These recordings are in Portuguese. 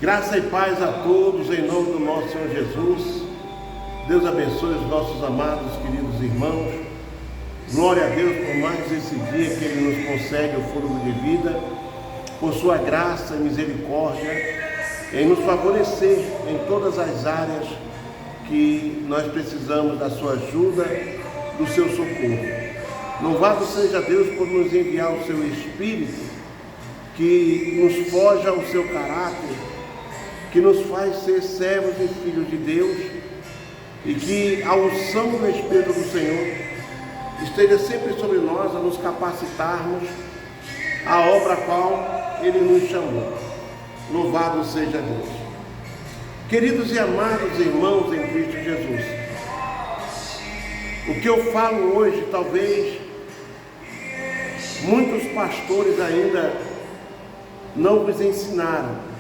Graça e paz a todos, em nome do nosso Senhor Jesus. Deus abençoe os nossos amados, queridos irmãos. Glória a Deus por mais esse dia que Ele nos concede o fôlego de vida, por sua graça e misericórdia, em nos favorecer em todas as áreas que nós precisamos da sua ajuda, do seu socorro. Louvado seja Deus por nos enviar o seu Espírito, que nos forja o seu caráter, que nos faz ser servos e filhos de Deus, e que a unção do Espírito do Senhor esteja sempre sobre nós, a nos capacitarmos à obra a qual Ele nos chamou. Louvado seja Deus. Queridos e amados irmãos em Cristo Jesus, o que eu falo hoje, talvez muitos pastores ainda não vos ensinaram.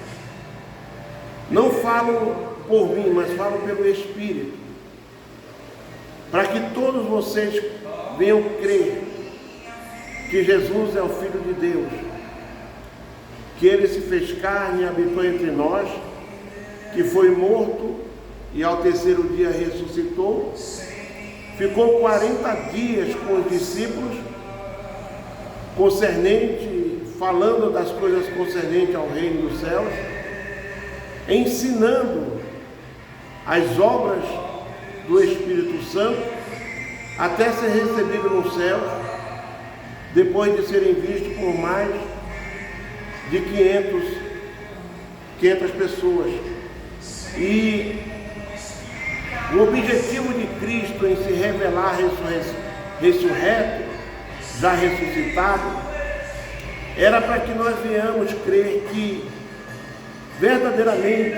Não falo por mim, mas falo pelo Espírito, para que todos vocês venham crer que Jesus é o Filho de Deus, que Ele se fez carne e habitou entre nós, que foi morto e ao terceiro dia ressuscitou, ficou 40 dias com os discípulos, falando das coisas concernentes ao reino dos céus, ensinando as obras do Espírito Santo, até ser recebido no céu, depois de serem vistos por mais de 500 pessoas. E o objetivo de Cristo em se revelar ressurreto, já ressuscitado, era para que nós venhamos crer que verdadeiramente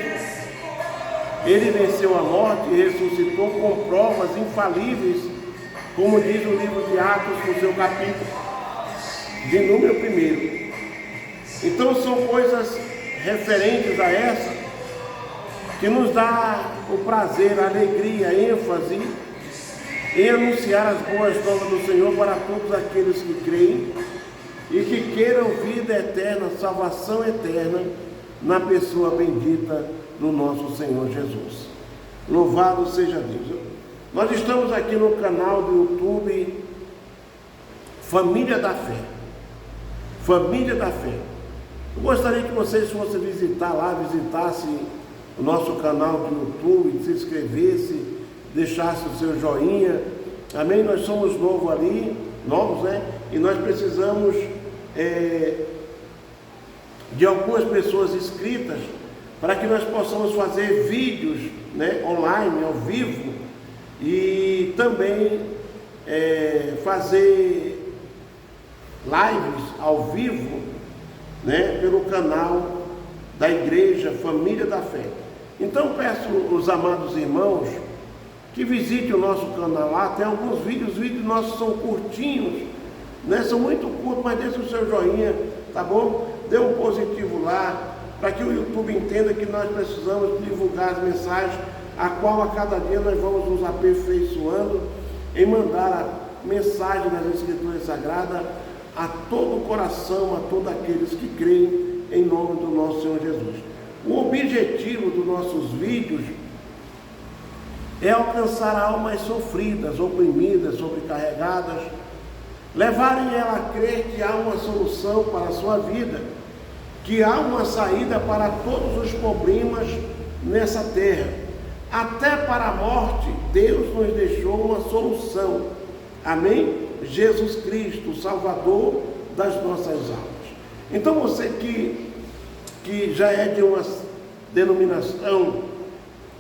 Ele venceu a morte e ressuscitou com provas infalíveis, como diz o livro de Atos, no seu capítulo de número 1. Então são coisas referentes a essa que nos dá o prazer, a alegria, a ênfase em anunciar as boas novas do Senhor para todos aqueles que creem e que queiram vida eterna, salvação eterna na pessoa bendita do nosso Senhor Jesus. Louvado seja Deus. Nós estamos aqui no canal do YouTube Família da Fé. Família da Fé. Eu gostaria que vocês fossem visitar lá, visitassem o nosso canal do YouTube, se inscrevesse, deixasse o seu joinha. Amém? Nós somos novos, né? E nós precisamos de algumas pessoas inscritas para que nós possamos fazer vídeos, né, online, ao vivo, e também fazer lives ao vivo, né, pelo canal da Igreja Família da Fé. Então peço os amados irmãos que visitem o nosso canal lá. Tem alguns vídeos, os vídeos nossos são curtinhos, né, são muito curtos, mas deixe o seu joinha, tá bom? Dê um positivo lá, para que o YouTube entenda que nós precisamos divulgar as mensagens, a qual a cada dia nós vamos nos aperfeiçoando em mandar a mensagem das Escrituras Sagradas a todo o coração, a todos aqueles que creem em nome do nosso Senhor Jesus. O objetivo dos nossos vídeos é alcançar almas sofridas, oprimidas, sobrecarregadas, levarem ela a crer que há uma solução para a sua vida, que há uma saída para todos os problemas nessa terra. Até para a morte, Deus nos deixou uma solução. Amém? Jesus Cristo, o Salvador das nossas almas. Então você que já é de uma denominação,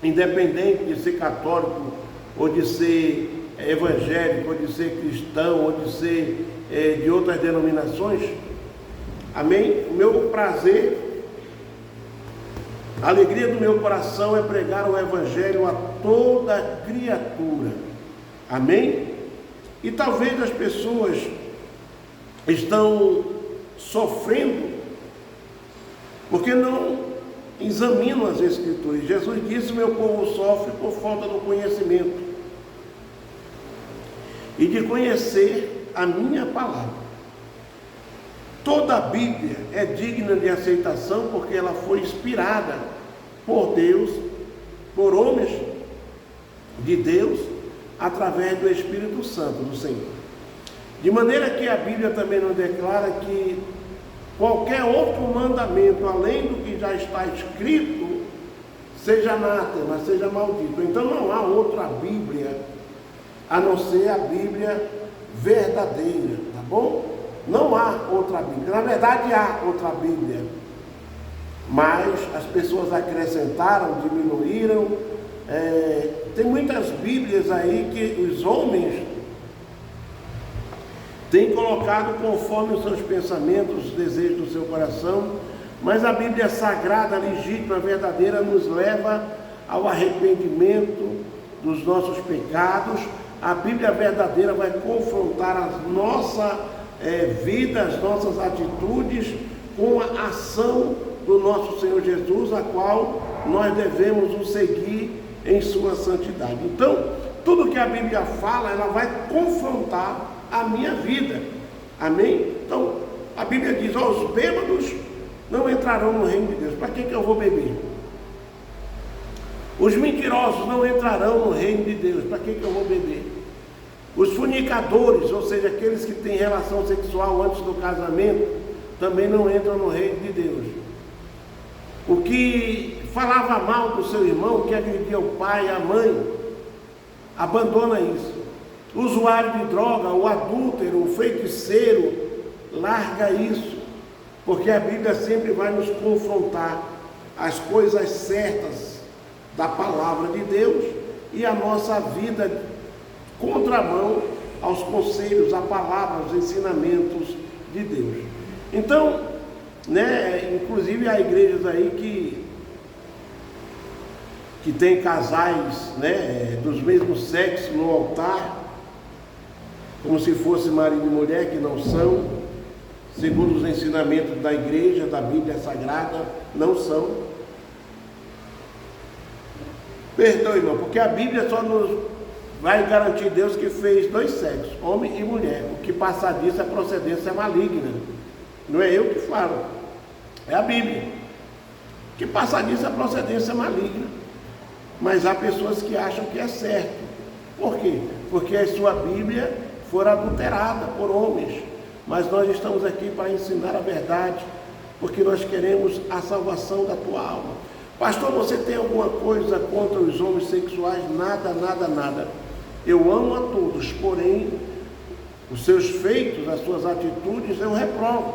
independente de ser católico, ou de ser evangélico, ou de ser cristão, ou de ser de outras denominações, amém? O meu prazer, a alegria do meu coração é pregar o Evangelho a toda criatura, amém? E talvez as pessoas estão sofrendo porque não examinam as Escrituras. Jesus disse: meu povo sofre por falta do conhecimento e de conhecer a minha palavra. Toda a Bíblia é digna de aceitação porque ela foi inspirada por Deus, por homens de Deus, através do Espírito Santo do Senhor. De maneira que a Bíblia também nos declara que qualquer outro mandamento, além do que já está escrito, seja anátema, seja maldito. Então não há outra Bíblia, a não ser a Bíblia verdadeira, tá bom? Não há outra Bíblia. Na verdade há outra Bíblia, mas as pessoas acrescentaram, diminuíram. Tem muitas Bíblias aí que os homens têm colocado conforme os seus pensamentos, os desejos do seu coração, mas a Bíblia sagrada, legítima, verdadeira, nos leva ao arrependimento dos nossos pecados. A Bíblia verdadeira vai confrontar a nossa vida, as nossas atitudes com a ação do nosso Senhor Jesus, a qual nós devemos o seguir em sua santidade. Então, tudo que a Bíblia fala, ela vai confrontar a minha vida. Amém? Então, a Bíblia diz: os bêbados não entrarão no reino de Deus. Para que eu vou beber? Os mentirosos não entrarão no reino de Deus. Para que eu vou beber? Os fornicadores, ou seja, aqueles que têm relação sexual antes do casamento, também não entram no reino de Deus. O que falava mal do seu irmão, que agredia o pai e a mãe, abandona isso. O usuário de droga, o adúltero, o feiticeiro, larga isso, porque a Bíblia sempre vai nos confrontar as coisas certas da palavra de Deus e a nossa vida contramão aos conselhos, à palavra, aos ensinamentos de Deus. Então, inclusive há igrejas aí que tem casais, dos mesmos sexos no altar, como se fosse marido e mulher, que não são, segundo os ensinamentos da igreja, da Bíblia Sagrada, não são. Perdão, irmão, porque a Bíblia só nos vai garantir Deus que fez dois sexos, homem e mulher. O que passar disso, a procedência é maligna. Não é eu que falo, é a Bíblia. O que passar disso, a procedência é maligna. Mas há pessoas que acham que é certo. Por quê? Porque a sua Bíblia foi adulterada por homens. Mas nós estamos aqui para ensinar a verdade, porque nós queremos a salvação da tua alma. Pastor, você tem alguma coisa contra os homens sexuais? Nada, nada, nada. Eu amo a todos, porém, os seus feitos, as suas atitudes, eu reprovo.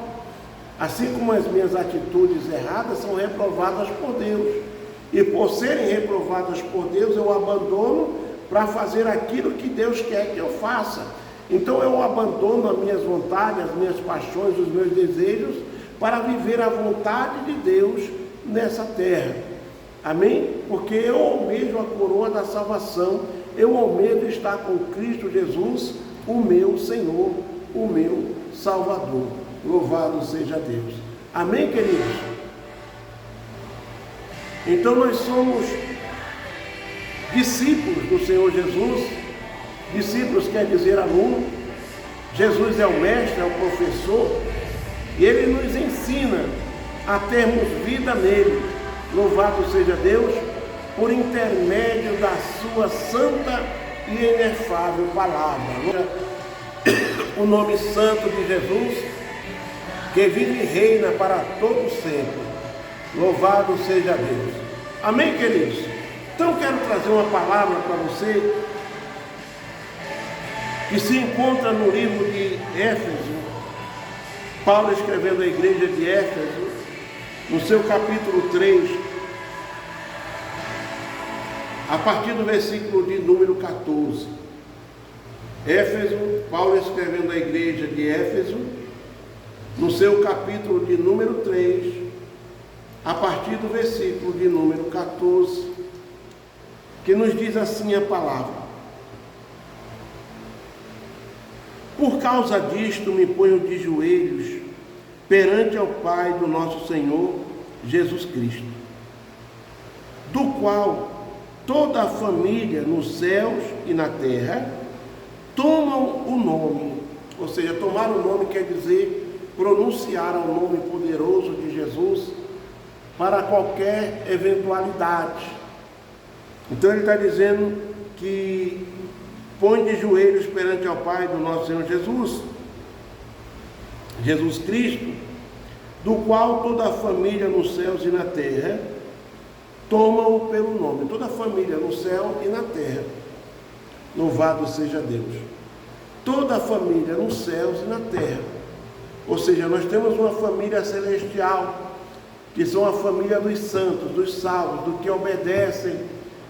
Assim como as minhas atitudes erradas são reprovadas por Deus. E por serem reprovadas por Deus, eu abandono para fazer aquilo que Deus quer que eu faça. Então eu abandono as minhas vontades, as minhas paixões, os meus desejos, para viver a vontade de Deus nessa terra. Amém? Porque eu almejo a coroa da salvação, eu almejo estar com Cristo Jesus, o meu Senhor, o meu Salvador. Louvado seja Deus. Amém, queridos? Então nós somos discípulos do Senhor Jesus. Discípulos quer dizer aluno. Jesus é o mestre, é o professor, e Ele nos ensina a termos vida nele. Louvado seja Deus, por intermédio da sua santa e inefável palavra. O nome santo de Jesus, que vive e reina para todo sempre. Louvado seja Deus. Amém, queridos? Então quero trazer uma palavra para você, que se encontra no livro de Éfeso. Paulo escrevendo à igreja de Éfeso, no seu capítulo 3, a partir do versículo de número 14. Éfeso, Paulo escrevendo à igreja de Éfeso, no seu capítulo de número 3, a partir do versículo de número 14, que nos diz assim a palavra: por causa disto me ponho de joelhos perante ao Pai do nosso Senhor Jesus Cristo, do qual toda a família nos céus e na terra tomam o nome. Ou seja, tomar o nome quer dizer pronunciar o nome poderoso de Jesus para qualquer eventualidade. Então ele está dizendo que põe de joelhos perante ao Pai do nosso Senhor Jesus Cristo, do qual toda a família nos céus e na terra toma-o pelo nome. Toda a família no céu e na terra, louvado seja Deus. Toda a família nos céus e na terra, ou seja, nós temos uma família celestial, que são a família dos santos, dos salvos, do que obedecem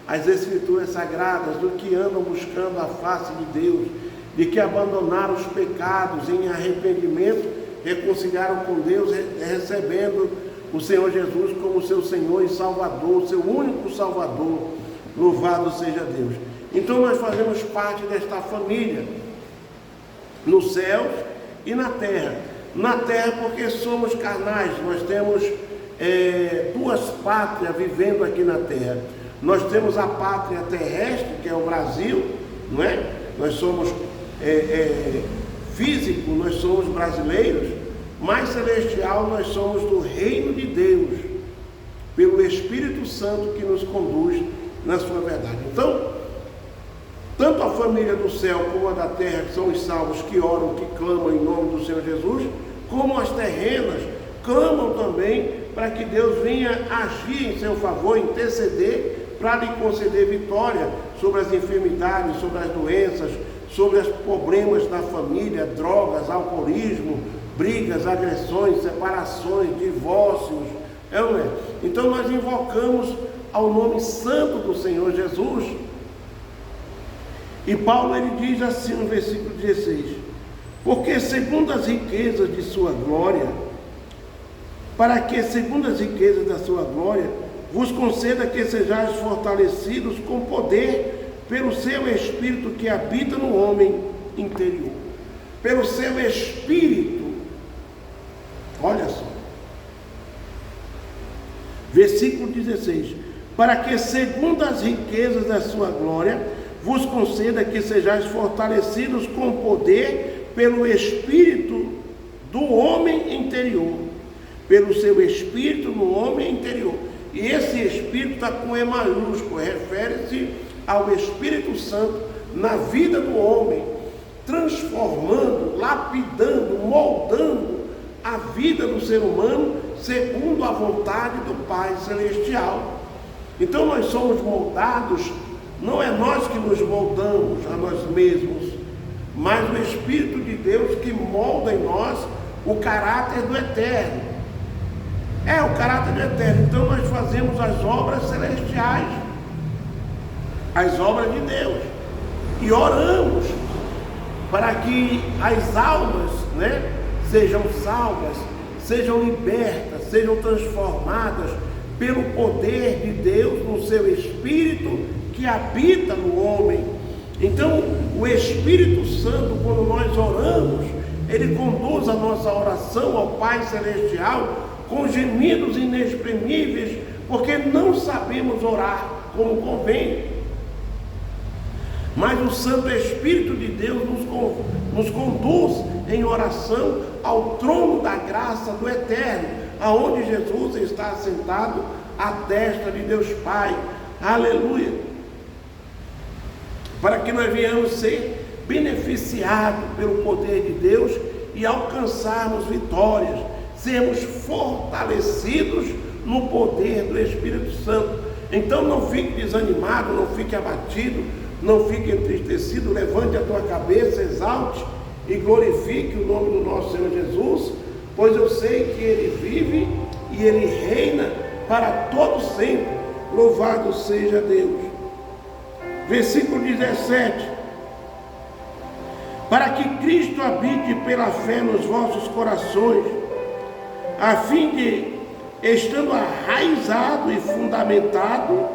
às Escrituras Sagradas, do que andam buscando a face de Deus, de que abandonaram os pecados em arrependimento, reconciliaram com Deus, recebendo o Senhor Jesus como seu Senhor e Salvador, seu único Salvador. Louvado seja Deus. Então nós fazemos parte desta família, nos céus e na terra. Na terra porque somos carnais, nós temos duas pátrias vivendo aqui na terra. Nós temos a pátria terrestre, que é o Brasil, não é? Nós somos físico, nós somos brasileiros, mas celestial nós somos do reino de Deus, pelo Espírito Santo que nos conduz na sua verdade. Então, tanto a família do céu como a da terra, que são os salvos que oram, que clamam em nome do Senhor Jesus, como as terrenas, clamam também para que Deus venha agir em seu favor, interceder, para lhe conceder vitória sobre as enfermidades, sobre as doenças, sobre os problemas da família, drogas, alcoolismo, brigas, agressões, separações, divórcios. Então nós invocamos ao nome santo do Senhor Jesus. E Paulo ele diz assim no versículo 16: porque segundo as riquezas de sua glória, para que segundo as riquezas da sua glória vos conceda que sejais fortalecidos com poder pelo seu Espírito que habita no homem interior. Pelo seu Espírito. Olha só. Versículo 16. Para que segundo as riquezas da sua glória vos conceda que sejais fortalecidos com poder pelo Espírito do homem interior. Pelo seu Espírito no homem interior. E esse Espírito está com E maiúsculo, refere-se ao Espírito Santo na vida do homem, transformando, lapidando, moldando a vida do ser humano segundo a vontade do Pai Celestial. Então nós somos moldados, não é nós que nos moldamos a nós mesmos, mas o Espírito de Deus que molda em nós o caráter do Eterno. O caráter do Eterno. Então nós fazemos as obras celestiais, as obras de Deus, e oramos para que as almas, sejam salvas, sejam libertas, sejam transformadas pelo poder de Deus no seu Espírito que habita no homem. Então o Espírito Santo, quando nós oramos, ele conduz a nossa oração ao Pai Celestial com gemidos inexprimíveis, porque não sabemos orar como convém. Mas o Santo Espírito de Deus nos conduz em oração ao trono da graça do Eterno, aonde Jesus está assentado à destra de Deus Pai. Aleluia! Para que nós venhamos ser beneficiados pelo poder de Deus e alcançarmos vitórias, sermos fortalecidos no poder do Espírito Santo. Então não fique desanimado, não fique abatido, não fique entristecido, levante a tua cabeça, exalte e glorifique o nome do nosso Senhor Jesus, pois eu sei que Ele vive e Ele reina para todo sempre. Louvado seja Deus. Versículo 17. Para que Cristo habite pela fé nos vossos corações, a fim de, estando arraizado e fundamentado,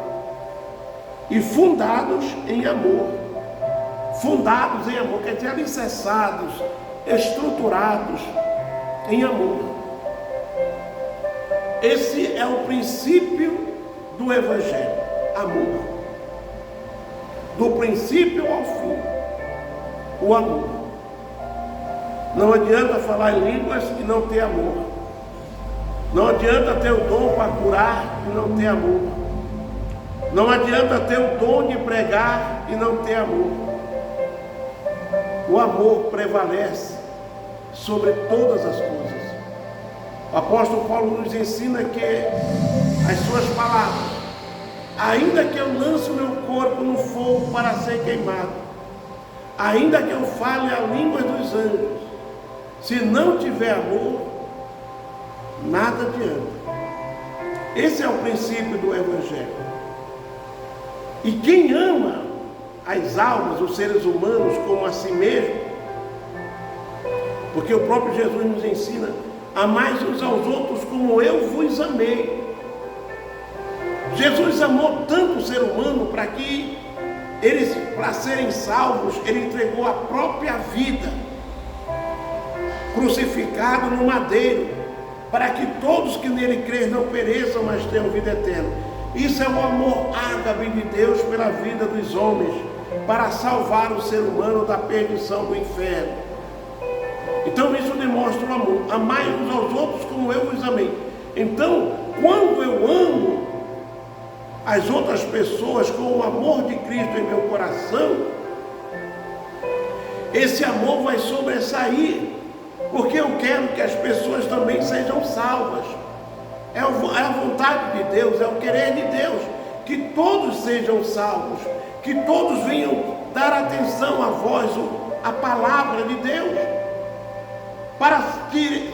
e fundados em amor. Fundados em amor, quer dizer, alicerçados, estruturados em amor. Esse é o princípio do Evangelho, amor. Do princípio ao fim, o amor. Não adianta falar em línguas e não ter amor. Não adianta ter o dom para curar e não ter amor. Não adianta ter o dom de pregar e não ter amor. O amor prevalece sobre todas as coisas. O apóstolo Paulo nos ensina que as suas palavras, ainda que eu lance o meu corpo no fogo para ser queimado, ainda que eu fale a língua dos anjos, se não tiver amor, nada adianta. Esse é o princípio do Evangelho. E quem ama as almas, os seres humanos, como a si mesmo, porque o próprio Jesus nos ensina: amai uns aos outros como eu vos amei. Jesus amou tanto o ser humano para que eles, para serem salvos, ele entregou a própria vida, crucificado no madeiro, para que todos que nele crêem não pereçam, mas tenham vida eterna. Isso é o amor ágape de Deus pela vida dos homens, para salvar o ser humano da perdição do inferno. Então isso demonstra o amor. Amai uns aos outros como eu vos amei. Então, quando eu amo as outras pessoas com o amor de Cristo em meu coração, esse amor vai sobressair, porque eu quero que as pessoas também sejam salvas. É a vontade de Deus, é o querer de Deus, que todos sejam salvos, que todos venham dar atenção à voz, à palavra de Deus, para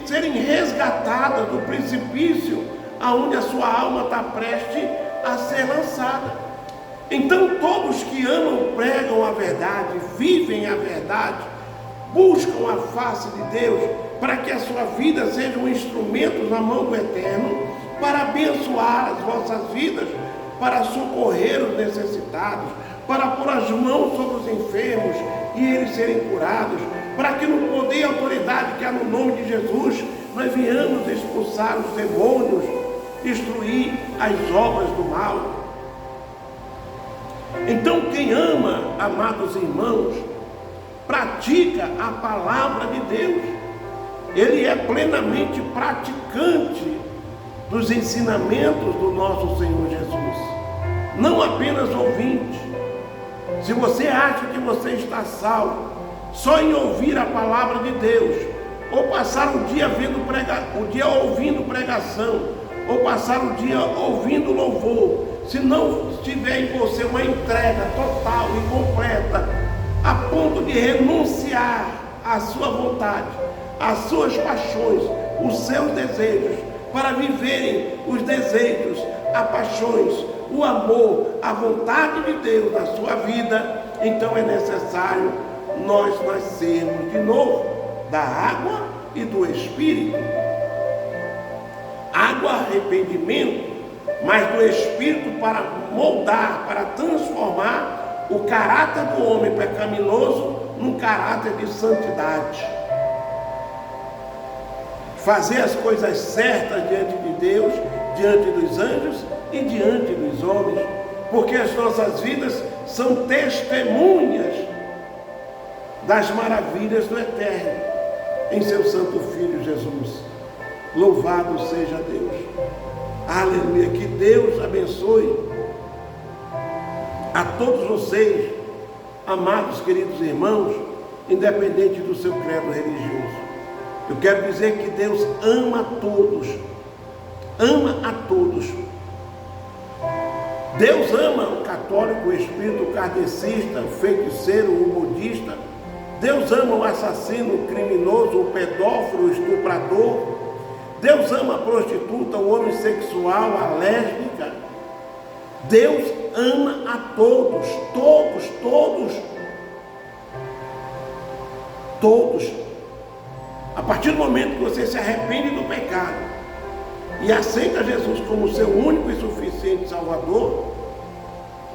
serem resgatadas do precipício aonde a sua alma está prestes a ser lançada. Então todos que amam, pregam a verdade, vivem a verdade, buscam a face de Deus, para que a sua vida seja um instrumento na mão do Eterno, para abençoar as vossas vidas, para socorrer os necessitados, para pôr as mãos sobre os enfermos e eles serem curados, para que no poder e autoridade que há no nome de Jesus, nós venhamos expulsar os demônios, destruir as obras do mal. Então quem ama, amados irmãos, pratica a palavra de Deus, ele é plenamente praticante dos ensinamentos do nosso Senhor Jesus, não apenas ouvinte. Se você acha que você está salvo só em ouvir a palavra de Deus, ou passar o dia ouvindo pregação, ou passar o dia ouvindo louvor, se não tiver em você uma entrega total e completa, a ponto de renunciar à sua vontade, às suas paixões, os seus desejos, para viverem os desejos, as paixões, o amor, a vontade de Deus na sua vida, então é necessário nós nascermos de novo da água e do Espírito. Água, arrependimento, mas do Espírito para moldar, para transformar o caráter do homem pecaminoso num caráter de santidade. Fazer as coisas certas diante de Deus, diante dos anjos e diante dos homens, porque as nossas vidas são testemunhas das maravilhas do Eterno em seu Santo Filho Jesus. Louvado seja Deus. Aleluia. Que Deus abençoe a todos vocês, amados, queridos irmãos, independente do seu credo religioso. Eu quero dizer que Deus ama a todos. Ama a todos. Deus ama o católico, o espírita, o kardecista, o feiticeiro, o budista. Deus ama o assassino, o criminoso, o pedófilo, o estuprador. Deus ama a prostituta, o homossexual, a lésbica. Deus ama a todos, todos, todos. Todos. A partir do momento que você se arrepende do pecado e aceita Jesus como seu único e suficiente Salvador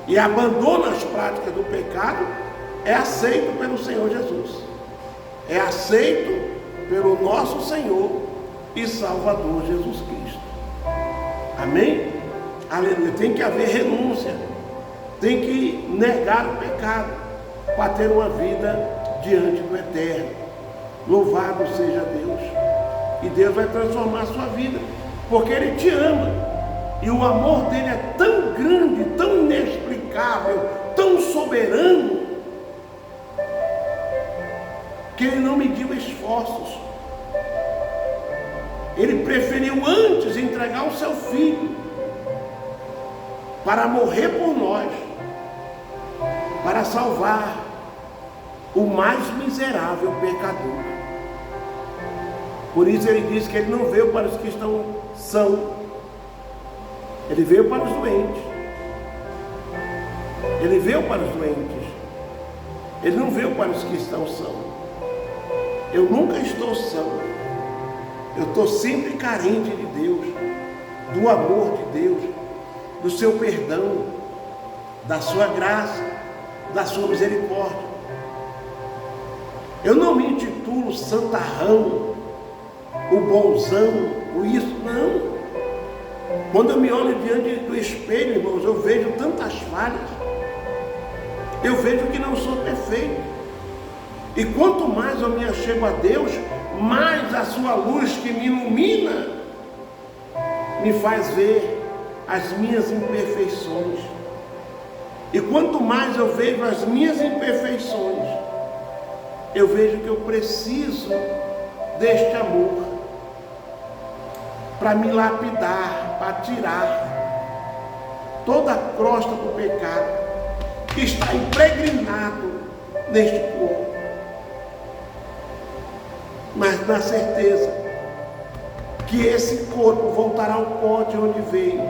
e abandona as práticas do pecado, é aceito pelo Senhor Jesus, é aceito pelo nosso Senhor e Salvador Jesus Cristo. Amém? Aleluia. Tem que haver renúncia, tem que negar o pecado para ter uma vida diante do Eterno. Louvado seja Deus. E Deus vai transformar a sua vida, porque Ele te ama. E o amor dele é tão grande, tão inexplicável, tão soberano, que Ele não mediu esforços. Ele preferiu antes entregar o seu Filho para morrer por nós, para salvar o mais miserável pecador. Por isso Ele diz que Ele não veio para os que estão sãos, Ele veio para os doentes. Ele veio para os doentes. Ele não veio para os que estão sãos. Eu nunca estou são. Eu estou sempre carente de Deus, do amor de Deus, do seu perdão, da sua graça, da sua misericórdia. Eu não me intitulo santarrão, o bonzão, o isso, não. Quando eu me olho diante do espelho, irmãos, eu vejo tantas falhas. Eu vejo que não sou perfeito. E quanto mais eu me achego a Deus, mais a sua luz que me ilumina me faz ver as minhas imperfeições. E quanto mais eu vejo as minhas imperfeições, eu vejo que eu preciso deste amor para me lapidar, para tirar toda a crosta do pecado que está impregnado neste corpo. Mas na certeza que esse corpo voltará ao pó de onde veio,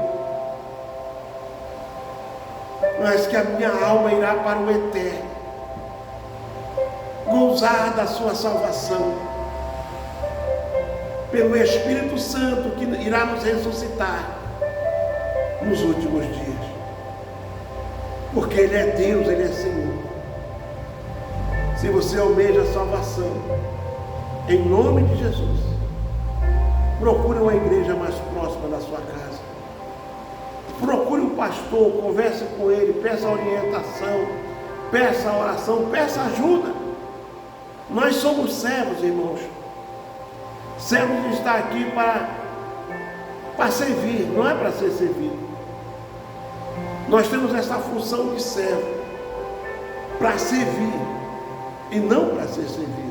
mas que a minha alma irá para o eterno, gozar da sua salvação, pelo Espírito Santo que irá nos ressuscitar nos últimos dias, porque Ele é Deus, Ele é Senhor. Se você almeja a salvação, em nome de Jesus, procure uma igreja mais próxima da sua casa. Procure um pastor, converse com ele, peça orientação, peça oração, peça ajuda. Nós somos servos, irmãos. Servos está aqui para servir, não é para ser servido. Nós temos essa função de servo, para servir e não para ser servido.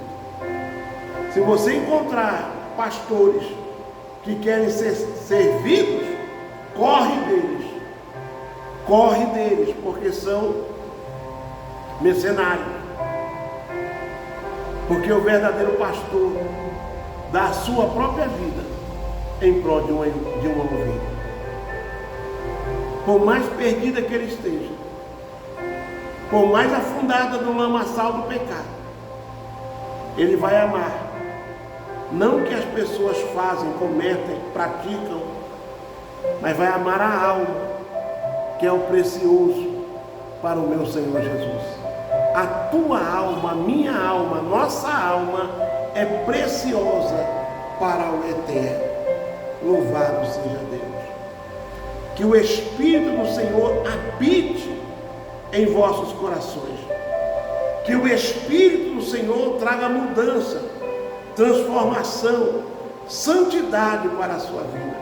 Se você encontrar pastores que querem ser servidos, corre deles, porque são mercenários. Porque o verdadeiro pastor dá a sua própria vida em prol de uma ovelha. Por mais perdida que ele esteja, por mais afundada no lamaçal do pecado, ele vai amar. Não que as pessoas fazem, cometem, praticam, mas vai amar a alma, que é o precioso para o meu Senhor Jesus. A tua alma, a minha alma, nossa alma é preciosa para o eterno. Louvado seja Deus. Que o Espírito do Senhor habite em vossos corações. Que o Espírito do Senhor traga mudança, transformação, santidade para a sua vida.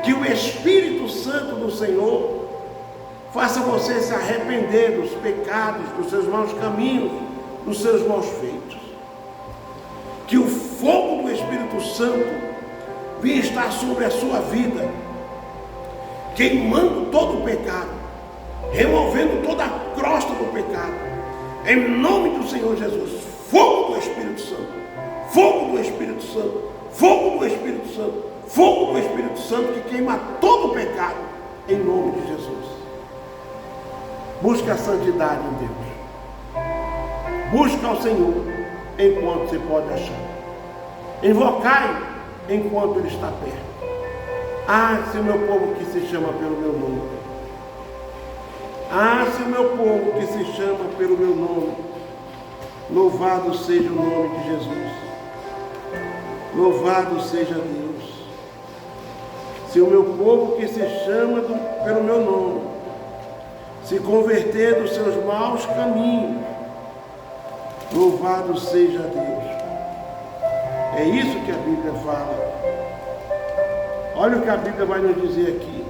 Que o Espírito Santo do Senhor faça você se arrepender dos pecados, dos seus maus caminhos, dos seus maus feitos. Que o fogo do Espírito Santo venha estar sobre a sua vida, queimando todo o pecado, removendo toda a crosta do pecado. Em nome do Senhor Jesus, fogo do Espírito Santo. Fogo do Espírito Santo, fogo do Espírito Santo, fogo do Espírito Santo que queima todo o pecado, em nome de Jesus. Busque a santidade em Deus. Busque ao Senhor enquanto você pode achar. Invocai enquanto Ele está perto. Ah, se o meu povo que se chama pelo meu nome. Ah, se o meu povo que se chama pelo meu nome. Louvado seja o nome de Jesus. Louvado seja Deus. Se o meu povo que se chama pelo meu nome se converter dos seus maus caminhos, louvado seja Deus. É isso que a Bíblia fala. Olha o que a Bíblia vai nos dizer aqui.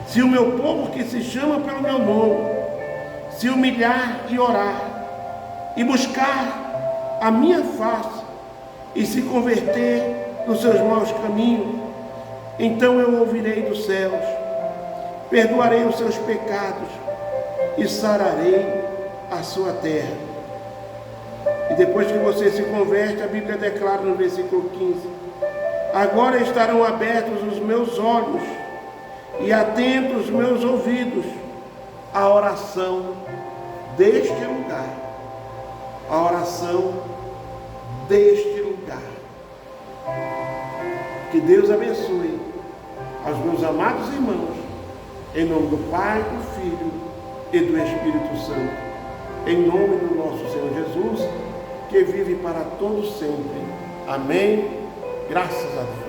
Se o meu povo que se chama pelo meu nome se humilhar e orar e buscar a minha face e se converter dos seus maus caminhos, então eu ouvirei dos céus, perdoarei os seus pecados e sararei a sua terra. E depois que você se converte, a Bíblia declara no versículo 15: agora estarão abertos os meus olhos e atentos os meus ouvidos à oração deste lugar. A oração deste lugar. Que Deus abençoe aos meus amados irmãos, em nome do Pai, do Filho e do Espírito Santo, em nome do nosso Senhor Jesus, que vive para todos sempre. Amém. Graças a Deus.